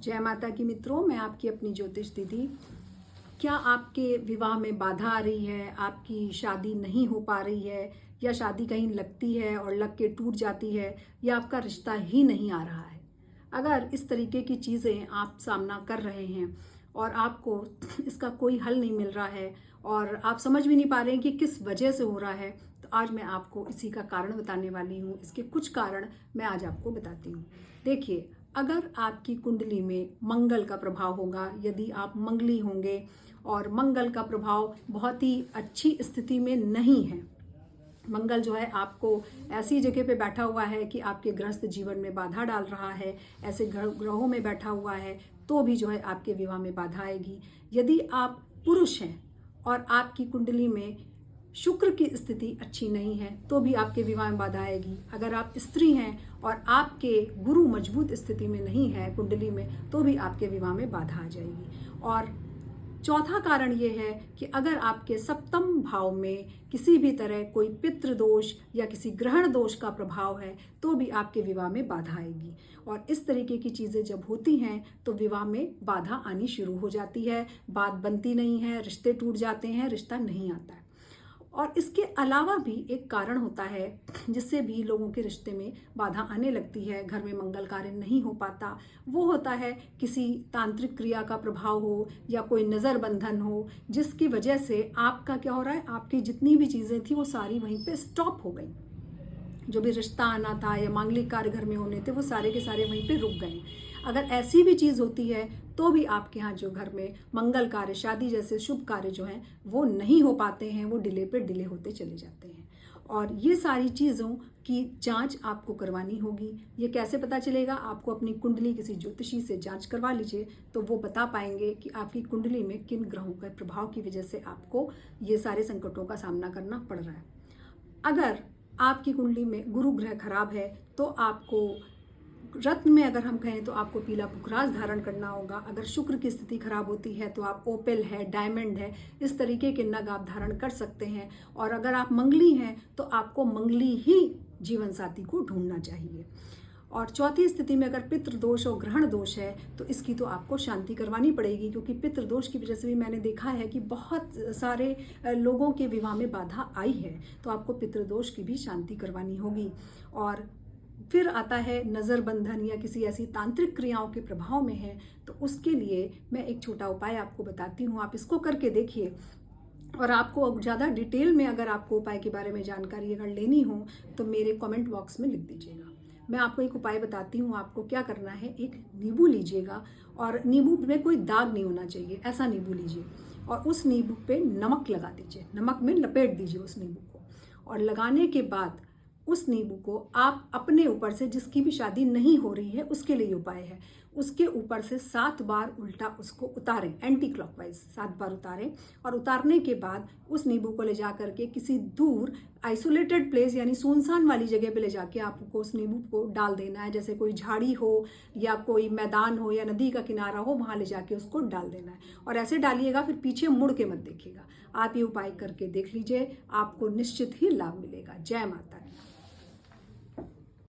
जय माता की मित्रों, मैं आपकी अपनी ज्योतिष दीदी। क्या आपके विवाह में बाधा आ रही है, आपकी शादी नहीं हो पा रही है, या शादी कहीं लगती है और लग के टूट जाती है, या आपका रिश्ता ही नहीं आ रहा है? अगर इस तरीके की चीज़ें आप सामना कर रहे हैं और आपको इसका कोई हल नहीं मिल रहा है और आप समझ भी नहीं पा रहे हैं कि किस वजह से हो रहा है, तो आज मैं आपको इसी का कारण बताने वाली हूँ। इसके कुछ कारण मैं आज आपको बताती हूँ। देखिए, अगर आपकी कुंडली में मंगल का प्रभाव होगा, यदि आप मंगली होंगे और मंगल का प्रभाव बहुत ही अच्छी स्थिति में नहीं है, मंगल जो है आपको ऐसी जगह पे बैठा हुआ है कि आपके गृहस्थ जीवन में बाधा डाल रहा है, ऐसे ग्रहों में बैठा हुआ है, तो भी जो है आपके विवाह में बाधा आएगी। यदि आप पुरुष हैं और आपकी कुंडली में शुक्र की स्थिति अच्छी नहीं है, तो भी आपके विवाह में बाधा आएगी। अगर आप स्त्री हैं और आपके गुरु मजबूत स्थिति में नहीं है कुंडली में, तो भी आपके विवाह में बाधा आ जाएगी। और चौथा कारण ये है कि अगर आपके सप्तम भाव में किसी भी तरह कोई पितृ दोष या किसी ग्रहण दोष का प्रभाव है, तो भी आपके विवाह में बाधा आएगी। और इस तरीके की चीज़ें जब होती हैं तो विवाह में बाधा आनी शुरू हो जाती है, बात बनती नहीं है, रिश्ते टूट जाते हैं, रिश्ता नहीं आता है। और इसके अलावा भी एक कारण होता है जिससे भी लोगों के रिश्ते में बाधा आने लगती है, घर में मंगल कार्य नहीं हो पाता। वो होता है किसी तांत्रिक क्रिया का प्रभाव हो या कोई नज़र बंधन हो, जिसकी वजह से आपका क्या हो रहा है, आपकी जितनी भी चीज़ें थी वो सारी वहीं पे स्टॉप हो गई। जो भी रिश्ता आना था या मांगलिक कार्य घर में होने थे, वो सारे के सारे वहीं पे रुक गए। अगर ऐसी भी चीज़ होती है तो भी आपके यहाँ जो घर में मंगल कार्य, शादी जैसे शुभ कार्य जो हैं वो नहीं हो पाते हैं, वो डिले पे डिले होते चले जाते हैं। और ये सारी चीज़ों की जांच आपको करवानी होगी। ये कैसे पता चलेगा? आपको अपनी कुंडली किसी ज्योतिषी से जांच करवा लीजिए, तो वो बता पाएंगे कि आपकी कुंडली में किन ग्रहों के प्रभाव की वजह से आपको ये सारे संकटों का सामना करना पड़ रहा है। अगर आपकी कुंडली में गुरु ग्रह खराब है तो आपको रत्न में, अगर हम कहें तो आपको पीला पुखराज धारण करना होगा। अगर शुक्र की स्थिति खराब होती है तो आप ओपेल है, डायमंड है, इस तरीके के नग आप धारण कर सकते हैं। और अगर आप मंगली हैं तो आपको मंगली ही जीवन साथी को ढूंढना चाहिए। और चौथी स्थिति में अगर पितृदोष और ग्रहण दोष है तो इसकी तो आपको शांति करवानी पड़ेगी, क्योंकि पितृदोष की वजह से भी मैंने देखा है कि बहुत सारे लोगों के विवाह में बाधा आई है, तो आपको पितृदोष की भी शांति करवानी होगी। और फिर आता है नज़र बंधन या किसी ऐसी तांत्रिक क्रियाओं के प्रभाव में है, तो उसके लिए मैं एक छोटा उपाय आपको बताती हूँ, आप इसको करके देखिए। और आपको ज़्यादा डिटेल में अगर आपको उपाय के बारे में जानकारी अगर लेनी हो तो मेरे कमेंट बॉक्स में लिख दीजिएगा। मैं आपको एक उपाय बताती हूँ। आपको क्या करना है, एक नींबू लीजिएगा, और नींबू में कोई दाग नहीं होना चाहिए, ऐसा नींबू लीजिए और उस नींबू पे नमक लगा दीजिए, नमक में लपेट दीजिए उस नींबू को। और लगाने के बाद उस नींबू को आप अपने ऊपर से, जिसकी भी शादी नहीं हो रही है उसके लिए उपाय है, उसके ऊपर से 7 बार उल्टा उसको उतारें, एंटी क्लॉकवाइज 7 बार उतारें। और उतारने के बाद उस नींबू को ले जा करके किसी दूर आइसोलेटेड प्लेस यानी सुनसान वाली जगह पे ले जाके आपको उस नींबू को डाल देना है। जैसे कोई झाड़ी हो या कोई मैदान हो या नदी का किनारा हो, वहाँ ले जाके उसको डाल देना है। और ऐसे डालिएगा, फिर पीछे मुड़ के मत देखिएगा। आप ये उपाय करके देख लीजिए, आपको निश्चित ही लाभ मिलेगा। जय माता दी।